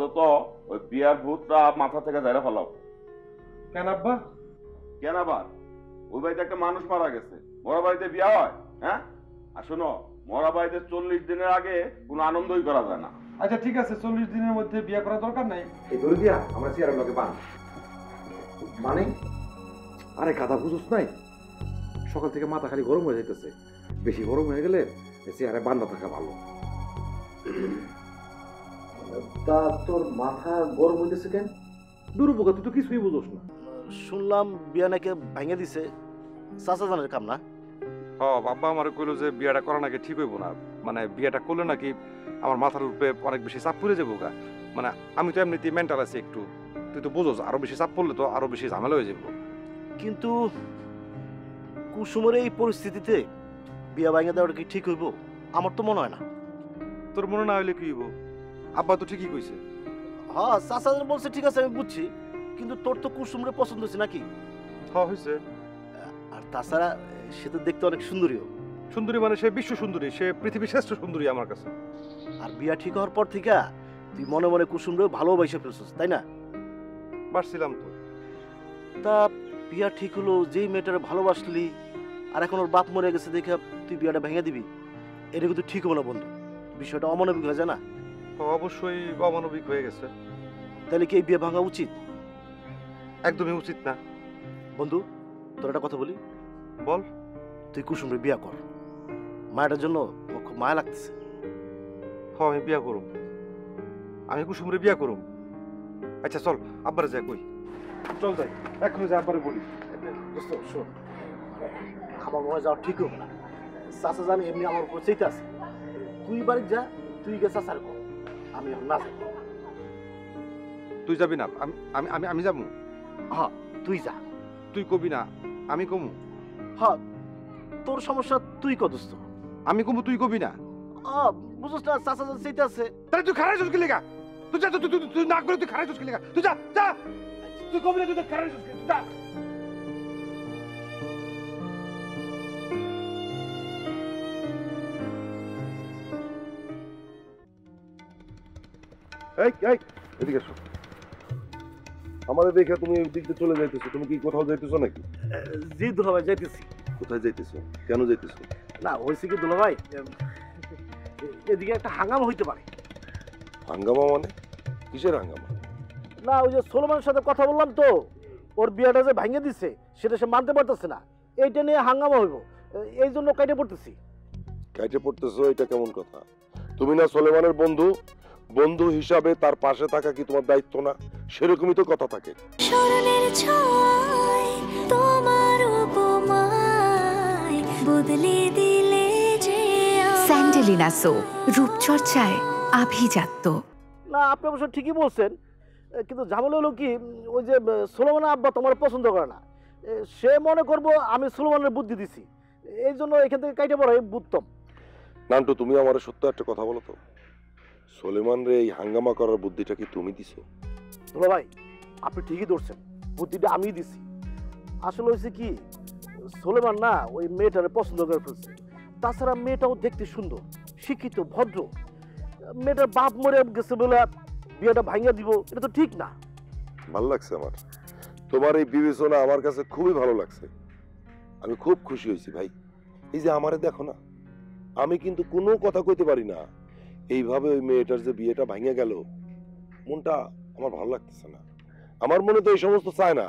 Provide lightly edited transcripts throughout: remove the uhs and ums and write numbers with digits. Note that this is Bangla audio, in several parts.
আপাতত ওই বিয়ার ভূতটা মাথা থেকে ঝেড়ে ফেলাও। কেন আব্বা? কেন আবার? ওই বাড়িতে একটা মানুষ মারা গেছে, মরা বাড়িতে বিয়া হয়? হ্যাঁ, আর শোনো, মরা বাড়িতে 40 দিনের আগে কোনো আনন্দই করা যায় না। আচ্ছা ঠিক আছে, 40 দিনের মধ্যে বিয়ে করা দরকার নাই। এই ধরে দিয়া আমরা চেয়ারের লোকে পান মানে, আরে গাধা বুঝোস নাই, সকাল থেকে মাথা খালি গরম হয়ে যাইতেছে। বেশি গরম হয়ে গেলে চেয়ারে বান্ধা থাকা ভালো। তা তোর মাথা গরম হইতেছে কেন? দুর্বোকা, তুই তো কিছুই বুঝোস না। শুনলাম বিয়া নাকি ভাঙে দিছে, চাচা জানের কাম না? বাবা আমার কইলো যে বিয়েটা করা নাকি ঠিক হইব না, মানে বিয়েটা করলে নাকি আমার মাথার উপরে অনেক বেশি চাপ পড়ে যাবো গা। মানে আমি তো এমনিতেই মেন্টাল আছি একটু, তুই তো বুঝোস, আরো বেশি চাপ পড়লে তো আরো বেশি ঝামেলা হয়ে যাবো। কিন্তু কুসুমের এই পরিস্থিতিতে বিয়া ভাঙে দেওয়াটা কি ঠিক হইব? আমার তো মনে হয় না। তোর মনে না হইলে কি হইব? আব্বা তো ঠিকই কইছে। হ্যাঁ, চাচা বলছে ঠিক আছে, আমি বুঝছি, কিন্তু তোর তো কুসুমরে পছন্দ হচ্ছে নাকি? হ্যাঁ হয়েছে। আর তাছাড়া সে তো দেখতে অনেক সুন্দরীও। সুন্দরী মানে সে বিশ্ব সুন্দরী, সে পৃথিবীর শ্রেষ্ঠ সুন্দরী আমার কাছে। আর বিয়া ঠিক হওয়ার পর থেকে তুই মনে মনে কুসুমরে ভালোবাসে ফেলছিস, তাই না? বাসছিলাম তো। তা বিয়া ঠিক হলো, যেই মেয়েটারে ভালোবাসলি, আর এখন ওর বাপ মরে গেছে দেখে তুই বিয়াটা ভেঙে দিবি, এটা কিন্তু ঠিক হবো না বন্ধু। বিষয়টা অমানবিক হয়ে যায় না? অবশ্যই অমানবিক হয়ে গেছে। তাহলে কি এই বিয়ে ভাঙা উচিত? একদমই উচিত না। বন্ধু, তোর একটা কথা বলি। বল। তুই কুসুমরে বিয়া কর, মায়ের জন্য আমার খুব মায়া লাগতেছে। হ্যাঁ আমি বিয়া করুম, আমি কুসুমরে বিয়া করুম। আচ্ছা চল আব্বারে যাই, কই চল যাই, এখনো যাই আব্বারে বলি। দোস্ত শোন, আমার মনে যাওয়া ঠিক হবে না। চাচা জানি এমনি আমার উপর চেইতে আছে। তুই বাড়ি যা, তুই গে চাচার কর, আমি এখন না যাই। তুই যাবি না? আমি আমি আমি যাবো। হ্যাঁ তুই যা। তুই কবি না, আমি কমু। হ্যাঁ, তোর সমস্যা তুই ক দোস্ত। আমি কমু, তুই কবি না। বুঝছ না, চাচা জানি চেইতে আছে। তাহলে তুই খারাই চুস গেলে গা, তুই যা, তুই না করে তুই খারাই চুস গেলে গা, তুই যা যা, তুই কবি না, তুই খারাই চুস গেলে যা। এই এই এদিকে এসো। আমাদের দেখে তুমি এই দিক দিয়ে চলে যাইতেছো, তুমি কি কোথাও যাইতেছো নাকি? জি দুলাভাই, যাইতেছি। কোথায় যাইতেছো? কেন যাইতেছো? না হয়েছে কি দুলাভাই, এদিকে একটা হাঙ্গামা হইতে পারে। হাঙ্গামা মানে? কিসের হাঙ্গামা? না, ওই যে সোলোমানের সাথে কথা বললাম তো, ওর বিয়েটা যে ভাঙিয়ে দিচ্ছে সেটা সে মানতে পারতেছে না, এইটা নিয়ে হাঙ্গামা হইব, এই জন্য কাইটে পড়তেছি। কাইটে পড়তেছো? এটা কেমন কথা? তুমি না সোলেমানের বন্ধু, বন্ধু হিসাবে তার পাশে থাকা কি তোমার দায়িত্ব না? সেরকমই তো কথা থাকে। স্মরণের ছোঁয়ায় তোমার উপমায় বদলে দিলে যে স্যান্ডেলিনা সো, রূপচর্চায় আভিজাত্য। না, আপনি অবশ্য ঠিকই বলছেন, কিন্তু ঝামেলা হলো কি, ওই যে সোলোমানের আব্বা তোমার পছন্দ করে না, সে মনে করবো আমি সোলোমানের বুদ্ধি দিছি, এই জন্য এখান থেকে কাইটে পড়াই বুঝতাম। নান্টু, তুমি আমার সত্য একটা কথা বলো তো, সোলেমান রে এই হাঙ্গামা করার বুদ্ধিটা কি তুমি দিছো? দুলা ভাই, আপনি ঠিকই ধরছেন, বুদ্ধিটা আমিই দিছি। আসলে হয়েছে কি, সোলেমান না ওই মেয়েটারে পছন্দ করে ফেলছে। তাছাড়া মেয়েটাও দেখতে সুন্দর, শিক্ষিত, ভদ্র। মেয়েটার বাপ মরে গেছে বলে বিয়েটা ভাঙিয়ে দিব, এটা তো ঠিক না। ভালো লাগছে আমার, তোমার এই বিবেচনা আমার কাছে খুবই ভালো লাগছে। আমি খুব খুশি হয়েছি ভাই। এই যে আমারে দেখো না, আমি কিন্তু কোনো কথা কইতে পারি না, এইভাবে ওই মেয়েটার যে বিয়েটা ভাঙিয়ে গেল, মনটা আমার ভালো লাগতেছে না। আমার মনে তো এই সমস্ত চায় না।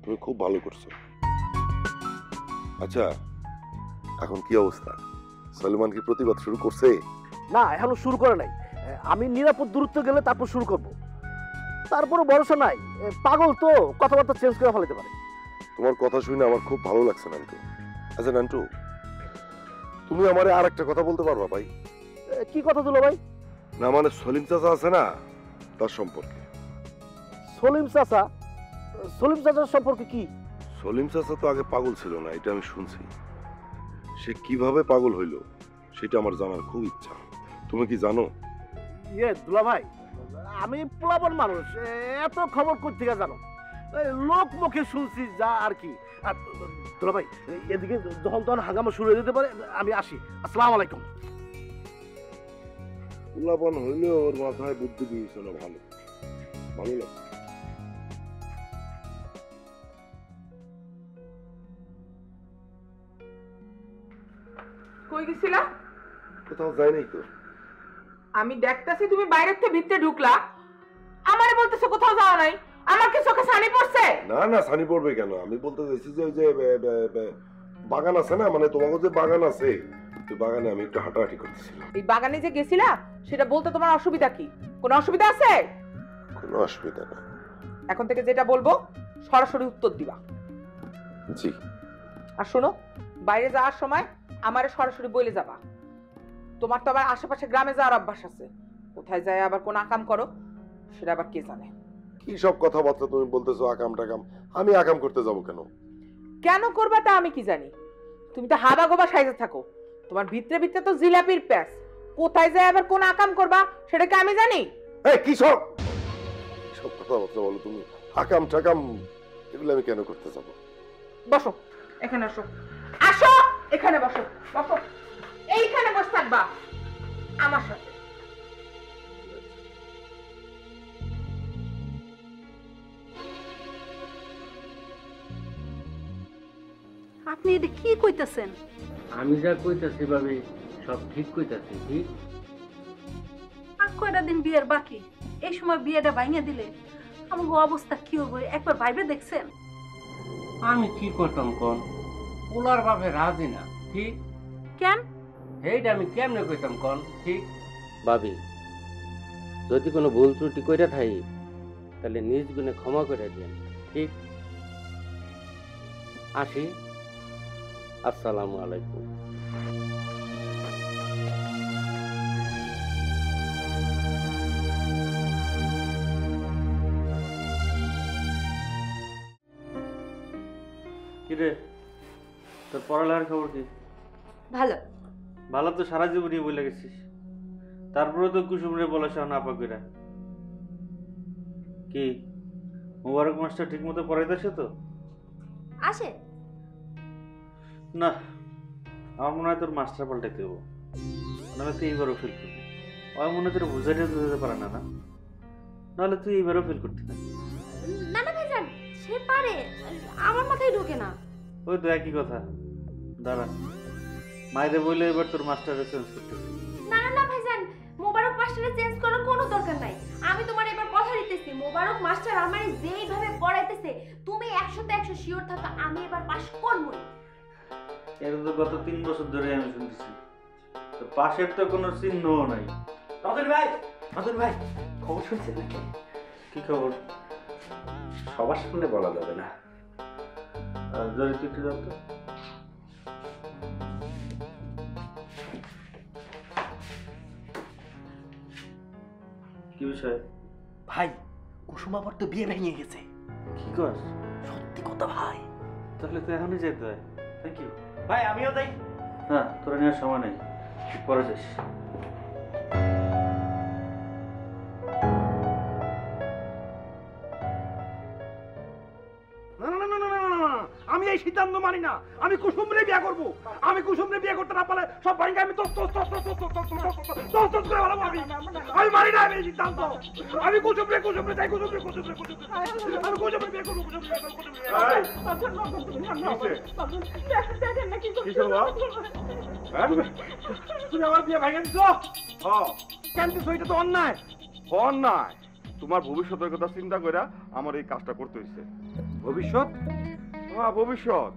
তুমি খুব ভালো করছো। আচ্ছা, এখন কি অবস্থা? সলমান কি প্রতিবাদ শুরু করছে? না, এখনো শুরু করে নাই। আমি নিরাপদ দূরত্ব গেলে তারপর শুরু করব। তারপরে ভরসা নাই, পাগল তো, কথাবার্তা চেঞ্জ করে ফেলাতে পারে। তোমার কথা শুনে আমার খুব ভালো লাগছে নান্টু। আচ্ছা নান্টু, তুমি আমারে আর একটা কথা বলতে পারবা ভাই? কি কথা দুলা ভাই? না মানে সলিম চাচা আছে না, তার সম্পর্কে। সলিম চাচা? সলিম চাচার সম্পর্কে কি? সলিম চাচা তো আগে পাগল ছিল না, এটা আমি শুনছি। সে কিভাবে পাগল হইল সেটা আমার জানার খুব ইচ্ছা। তুমি কি জানো? দুলা ভাই, আমি পোলাপন মানুষ, এত খবর কই থেকে জানো? লোক মুখে শুনছি যা আর কি। দুলা ভাই, এদিকে যখন তখন হাঙ্গামা শুরু হয়ে যেতে পারে, আমি আসি। আসসালামু আলাইকুম। পোলাপন হইলেও ওর মাথায় বুদ্ধি বিবেচনা ভালো। ভালো লাগছে। কই গেছিলা? কোথাও যাই নাই তো। আমি দেখতেছি তুমি বাইরের থেকে ভিতরে ঢুকলা, আমারে বলতেছো কোথাও যাওয়া নাই। আমার কি চোখে ছানি পড়ছে? না না, ছানি পড়বে কেন? আমি বলতে চাইছি যে ওই যে বাগান আছে না, মানে তোমাকে যে বাগান আছে, ওই বাগানে আমি একটু হাঁটাহাঁটি করতেছিলাম। এই বাগানে যে গেছিলা সেটা বলতে তোমার অসুবিধা কি? কোনো অসুবিধা আছে? কোনো অসুবিধা না। এখন থেকে যেটা বলবো সরাসরি উত্তর দিবা। জি। আর শোনো, বাইরে যাওয়ার সময় আমারে সরাসরি বলে যাবা। তোমার তো আবার আশেপাশে গ্রামে যাওয়ার অভ্যাস আছে, কোথায় যায় আবার কোন আকাম করো সেটা আবার কে জানে। কি সব কথাবার্তা তুমি বলতেছো? আকাম টাকাম? আমি আকাম করতে যাব কেন? কেন করবা তা আমি কি জানি? তুমি তো হাবা গোবা সাইজে থাকো, তোমার ভিতরে ভিতরে তো জিলাপির প্যাস। কোথায় যায় আবার কোন আকাম করবা সেটা কি আমি জানি? এই কি সব কথাবার্তা বলো তুমি? আকাম টাকাম এগুলো আমি কেন করতে যাব? বসো, এখানে আসো। আসো, এখানে বসো। বসো, এইখানে বসে থাকবা আমার সাথে। আপনি এটা কি কইতাছেন? আমি যা কইতাছি ভাবি সব ঠিক কইতাছি। ঠিক আর কয়টা দিন বিয়ের বাকি, এই সময় বিয়েটা ভাঙিয়ে দিলে আমার অবস্থা কি হবে একবার ভাইবে দেখছেন? আমি কি করতাম কোন? পোলার ভাবে রাজি না। ঠিক কেন? এইটা আমি কেমনে কইতাম কোন? ঠিক ভাবি, যদি কোনো ভুল ত্রুটি কইরা থাকি তাহলে নিজ গুণে ক্ষমা করে দেন। ঠিক, আসি। আসসালামু আলাইকুম। কিরে, তোর পড়ালেখার খবর কি? ভালো। ভালো তো সারা জীবনই বলে গেছিস, তারপরে তো কুসুমরে বলেছ না পাকিরা। কি মোবারক মাস্টার ঠিক মতো পড়াইতেছে তো? আসে না, আমার মনে হয় তোর মাস্টার পাল্টাইতে দেবো, নাহলে তুই এইবারও ফেল করবি। আমার মনে হয় তোর বুঝাইতে বুঝাতে পারে না, না নাহলে তুই এইবারও ফেল করতি না। না না ভাইজান, সে পারে, আমার মাথায় ঢোকে না। ওই তো একই কথা। দাঁড়া, মাইরে বললে এবার তোর মাস্টারে চেঞ্জ করতেছি। না না না ভাইজান, মোবারক মাস্টারে চেঞ্জ করার কোনো দরকার নাই। আমি তোমার এবার কথা দিতেছি, মোবারক মাস্টার আমারে যেইভাবে পড়াইতেছে তুমি 100তে 100 শিওর থাকো আমি এবার পাস করবই। এটা তো গত 3 বছর ধরে আমি শুনতেছি, তো পাশের তো কোনো চিহ্নও নাই। রতন ভাই খবর শুনছেন নাকি? কি খবর? সবার সামনে বলা যাবে না। জরি তুই একটু যাও তো। কি বিষয়? ভাই, কুসুম আবার তো বিয়ে ভেঙে গেছে। কি কর? সত্যি কথা ভাই। তাহলে তো এখনই যেতে হয়। থ্যাংক ইউ ভাই, আমিও তাই। না, তোরা নেওয়ার সময় নেই, পরে যাস। আমি এই সিদ্ধান্ত মানি না। আমি কুসুমরে বিয়ে করব। আমি কুসুমরে বিয়ে করতে না পারলে সব ভাইকে আমি তোস করে ফেলাবো। আমি মানি না এই সিদ্ধান্ত। আমি কুসুমরে চাই, কুসুমরে আমি কুসুমরে বিয়ে করবো। তুমি আমার বিয়ে ভাঙে দিছো? কেন দিছো? এটা তো অন্যায়। অন্যায়? তোমার ভবিষ্যতের কথা চিন্তা করে আমার এই কাজটা করতে হয়েছে। ভবিষ্যৎ? হ্যাঁ, ভবিষ্যৎ।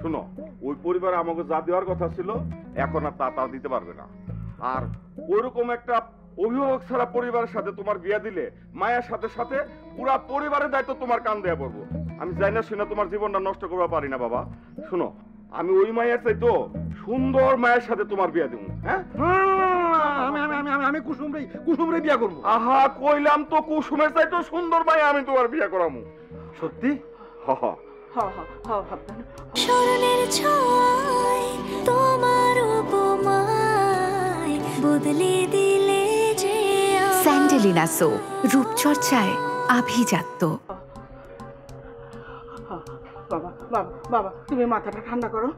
শুনো, ওই পরিবারে আমাকে যা দেওয়ার কথা ছিল এখন আর তা দিতে পারবে না। আর ওইরকম একটা অভিভাবক ছাড়া পরিবারের সাথে তোমার বিয়ে দিলে মায়ের সাথে সাথে পুরা পরিবারের দায়িত্ব তোমার কান দেয়া পড়বো। আমি জানি না শুনে তোমার জীবনটা নষ্ট করতে পারি না বাবা। শুনো, আমি ওই মায়ের চাইতো সুন্দর মায়ের সাথে তোমার বিয়ে দেবো। হ্যাঁ, আমি কুসুমরে বিয়ে করবো। আহা, কইলাম তো কুসুমের চাইতো সুন্দর মায়ে আমি তোমার বিয়ে করাবো। সত্যি? স্মরণের ছয় তোমার উপমায় বদলে দিলে যে স্যান্ডেলিনা সো, রূপচর্চায় আভিজাত্য। বাবা তুমি মাথাটা ঠান্ডা করো,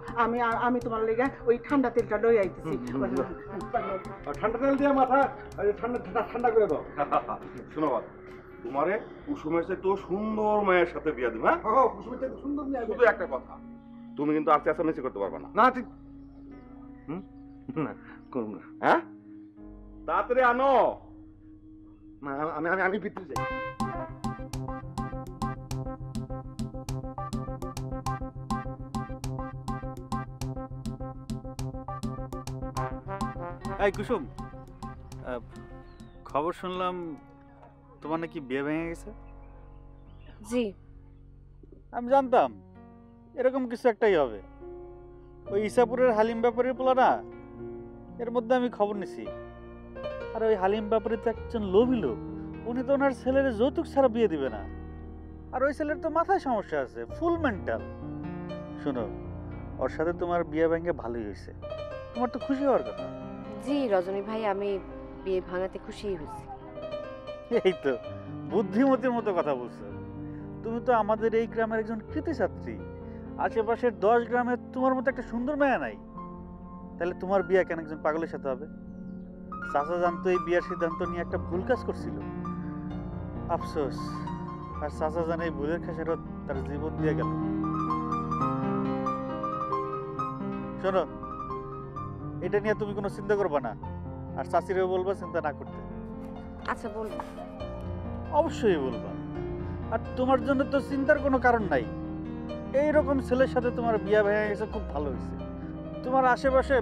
আমি তোমার লেগে ওই ঠান্ডা তেলটা লই আইতেছি। ঠান্ডা তেল দিয়ে মাথা ঠান্ডা করে দাও। শোনো বাবা, তোমারে কুসুমের চেয়ে তো সুন্দর মেয়ের সাথে বিয়া দিব। হ্যাঁ কুসুমের চেয়ে সুন্দর মেয়ে। শুধু একটা কথা, তুমি কিন্তু আর চেঁচামেচি করতে পারবে না। না ঠিক না করব না। হ্যাঁ তাড়াতাড়ি আনো। না আমি আমি আমি ভিতরে যাই। এই কুসুম, খবর শুনলাম তোমার নাকি বিয়ে ভেঙে গেছে। জি আমি জানতাম এরকম কিছু একটাই হবে। ওই ইসাপুরের হালিম ব্যাপারীর পোলা না, এর মধ্যে আমি খবর নিছি। আর ওই হালিম ব্যাপারী তো একজন লোভী লোক, উনি তো ওনার ছেলের যৌতুক ছাড়া বিয়ে দিবে না। আর ওই ছেলের তো মাথায় সমস্যা আছে, ফুল মেন্টাল। শোনো, ওর সাথে তোমার বিয়ে ভেঙে ভালোই হয়েছে, তোমার তো খুশি হওয়ার কথা। জি রজনী ভাই, আমি বিয়ে ভাঙাতে খুশি হয়েছি। এই তো বুদ্ধিমতির মতো কথা বলছো। তুমি তো আমাদের এই গ্রামের একজন কৃতি ছাত্রী, আশেপাশের 10 গ্রামে তোমার মতো একটা সুন্দর মেয়ে নাই। তাহলে তোমার বিয়ে কেন একজন পাগলের সাথে হবে? চাচা জানতো এই বিয়ের সিদ্ধান্ত নিয়ে একটা ভুল কাজ করছিল, আফসোস। আর চাচা জানে এই ভুলের খেসারত তার জীবন দিয়ে গেল। শোনো, এটা নিয়ে তুমি কোনো চিন্তা করবে না, আর চাচিরেও বলবা চিন্তা না করতে। আচ্ছা বলবো। অবশ্যই বলবা। আর তোমার জন্য তো চিন্তার কোনো কারণ নাই। এইরকম ছেলের সাথে তোমার বিয়ে ভেঙে গেছে, খুব ভালো হয়েছে। তোমার আশেপাশে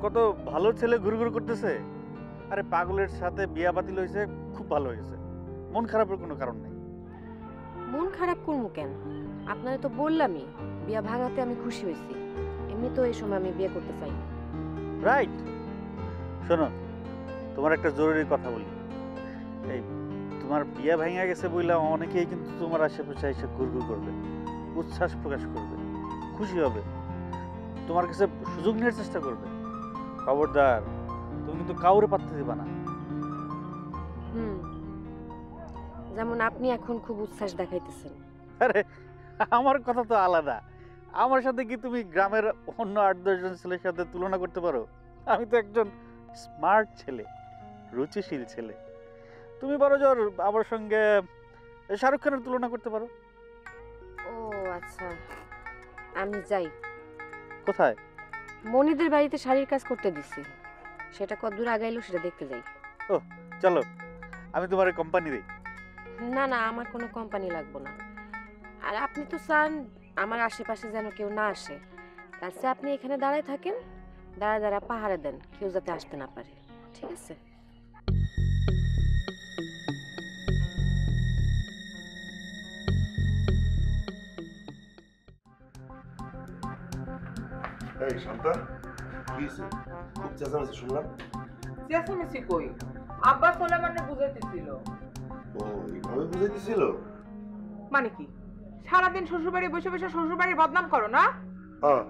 কত ভালো ছেলে ঘুরঘুর করতেছে, আরে পাগলের সাথে বিয়া বাতিল হয়েছে, খুব ভালো হয়েছে। মন খারাপের কোনো কারণ নেই। মন খারাপ করবো কেন? আপনারা তো বললামই বিয়ে ভাঙাতে আমি খুশি হয়েছি। এমনি তো এই সময় আমি বিয়ে করতে চাই। রাইট। শোনো, তোমার একটা জরুরি কথা বলি। এই তোমার বিয়ে ভেঙে গেছে বললাম, অনেকেই কিন্তু তোমার আশেপাশে এসে ঘুরঘুর করবে, উচ্ছ্বাস প্রকাশ করবে, খুশি হবে, তোমার কাছে সুযোগ নেওয়ার চেষ্টা করবে। খবরদার, তুমি কিন্তু কাউরে পাত্তা দিবা না। যেমন আপনি এখন খুব উচ্ছ্বাস দেখাইতেছেন। আরে আমার কথা তো আলাদা। আমার সাথে কি তুমি গ্রামের অন্য 8-10 জন ছেলের সাথে তুলনা করতে পারো? আমি তো একজন স্মার্ট ছেলে, রুচিশীল ছেলে। তুমি বড় জোর আমার সঙ্গে শাহরুখ খানের তুলনা করতে পারো। ও আচ্ছা, আমি যাই। কোথায়? মনিদের বাড়িতে শাড়ির কাজ করতে দিছি, সেটা কতদূর আগাইলো সেটা দেখতে যাই। ও চলো, আমি তোমার কোম্পানি দিই। না না, আমার কোনো কোম্পানি লাগবে না। আর আপনি তো চান আমার আশেপাশে যেন কেউ না আসে, তার চেয়ে আপনি এখানে দাঁড়ায় থাকেন, দাঁড়া দাঁড়া পাহারা দেন, কেউ যাতে আসতে না পারে। ঠিক আছে? এই শান্তা, কি হইছে? খুব চেঁচামেচি শুনলাম। চেঁচামেচি কই? আব্বা সোলেমানে বুঝাইতেছিল। ও এইভাবে বুঝাইতেছিল? মানে কি, সারাদিন শ্বশুরবাড়ি বসে বসে শ্বশুরবাড়ির বদনাম করো না? হ্যাঁ,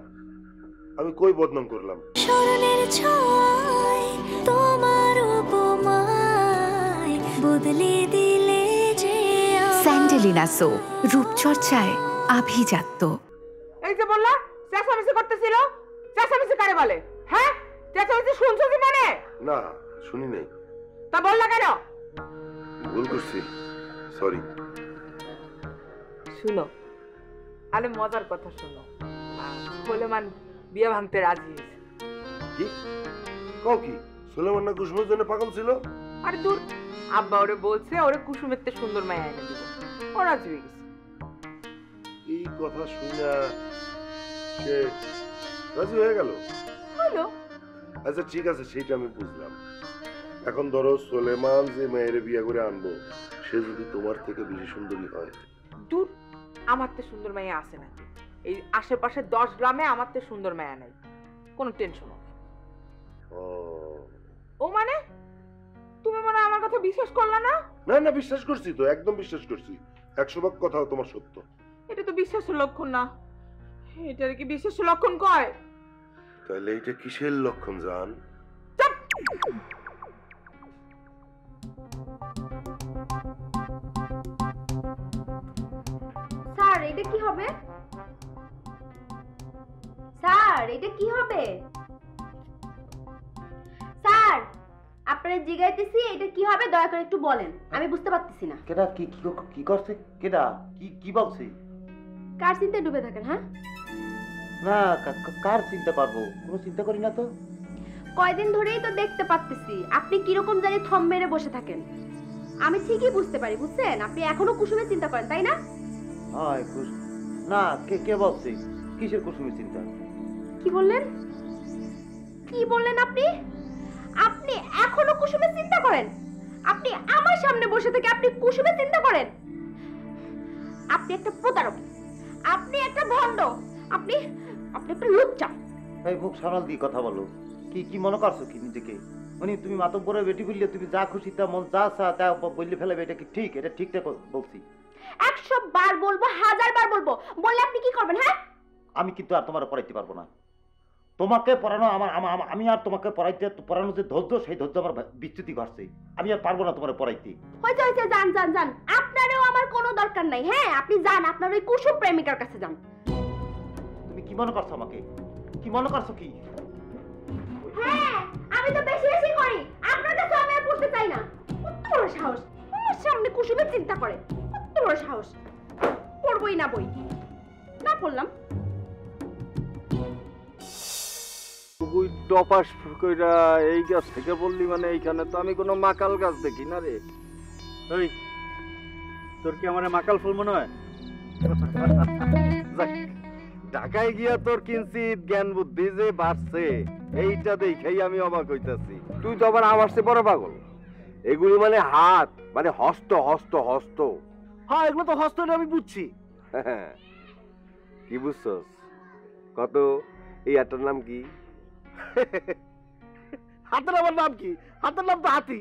আমি কই বদনাম করলাম? স্মরণের ছয় তোমার উপমায় বদলে দিলে যে স্যান্ডেলিনা সো, রূপচর্চায় আভিজাত্য। এই যে বললা চেঁচামেচি করতেছিল, চেঁচামেচি কারে বলে? হ্যাঁ, চেঁচামেচি শুনছো কি মানে? না, শুনি নাই। তা বললা কেন? ভুল করছি, সরি। শুনো, আরে মজার কথা শুনো। সোলেমান বিয়ে ভাঙতে রাজি হয়েছে। কি কও? কি সুলেমান না কুসুমের জন্য পাগল ছিল? আরে দূর, আব্বা ওরে বলছে ওরে কুসুমের তে সুন্দর মায়া এনে দিব, ও রাজি হয়ে গেছে। এই কথা শুনে সে রাজি হয়ে গেল? হলো। আচ্ছা ঠিক আছে, সেটা আমি বুঝলাম। এখন ধরো সুলেমান যে মেয়ের বিয়ে করে আনবো, সে যদি তোমার থেকে বেশি সুন্দরী হয়? দূর, আমার তে সুন্দর মায়া আছে নাকি? এই আশেপাশে 10 গ্রামে আমার তে সুন্দর মায়া নাই, কোনো টেনশন নেই। ও মানে তুমি মনে আমার কথা বিশ্বাস করলা না? না না, বিশ্বাস করছি তো, একদম বিশ্বাস করছি। 100% কথা তোমার সত্য। এটা তো বিশ্বাসের লক্ষণ না, এটার কি বিশ্বাসের লক্ষণ কয়? তাহলে এটা কিসের লক্ষণ জান? স্যার এটা কি হবে? স্যার এটা কি হবে? স্যার আপনারা জিগাইতেছি এটা কি হবে দয়া করে একটু বলেন, আমি বুঝতে পারতেছি না। কেডা কি কি করছে? কেডা কি কি বলছে? কার চিন্তায় ডুবে থাকেন? হ্যাঁ না কার চিন্তা করবো, কোনো চিন্তা করি না তো। কয়দিন ধরেই তো দেখতে পাচ্তেছি আপনি কিরকম জানি থম মেরে বসে থাকেন। আমি ঠিকই বুঝতে পারি, বুঝছেন, আপনি এখনো কুসুমের চিন্তা করেন, তাই না? হয় না, কে কে বলছে? কিসের কুসুমের চিন্তা? কি বললেন? কি বললেন আপনি? আপনি এখনো কুসুমের চিন্তা করেন? আপনি আমার সামনে বসে থেকে আপনি কুসুমের চিন্তা করেন? আপনি একটা প্রতারক, আপনি একটা ভণ্ড, আপনি আপনি একটা লুচ্চা। এই মুখ সামাল দিয়ে কথা বলো। কি কি মনে করছো কি নিজেকে? তুমি মাতব্বরের বেটি বললে তুমি যা খুশি তা মন যা চা তা বললে ফেলাবে, এটা কি ঠিক? এটা ঠিকঠাক বলছি? 100 বার বলবো, 1000 বার বলবো, বললে আপনি কি করবেন? হ্যাঁ আমি কিন্তু আর তোমার পড়াইতে পারবো না। তোমাকে পড়ানো আমি আর তোমাকে পড়ানো যে ধৈর্য, সেই ধৈর্য আমার বিচ্যুতি ঘটছে। আমি আর পারবো না তোমার পড়াইতে। হয়েছে হয়েছে, যান যান যান, আপনারও আমার কোনো দরকার নাই। হ্যাঁ আপনি যান, আপনার ওই কুসুম প্রেমিকার কাছে যান। তুমি কি মনে করছো আমাকে? কি মনে করছো কি? হ্যাঁ আমি তো বেশি বেশি করি, আপনার কাছে আমি আর পড়তে চাই না। কত বড় সাহস, আমার সামনে কুসুমের চিন্তা করে, কত বড় সাহস। পড়বই না বই, না পড়লাম। তুই টপাস কইরা এই গাছ থেকে বললি মানে এইখানে তো আমি কোনো মাকাল গাছ দেখি না রে। ওই তোর কি আমার মাকাল ফুল মনে হয়? ঢাকায় গিয়া তোর কিঞ্চিত জ্ঞান বুদ্ধি যে বাড়ছে এইটা দেখেই আমি অবাক হইতাছি। তুই তো আবার আমার চেয়ে বড় পাগল। এগুলি মানে হাত, মানে হস্ত হস্ত হস্ত। হ্যাঁ এগুলো তো হস্ত, আমি বুঝছি। কি বুঝছস? কত এই হাতের নাম কি? হাতের আমার নাম কি? হাতের নাম তো হাতি।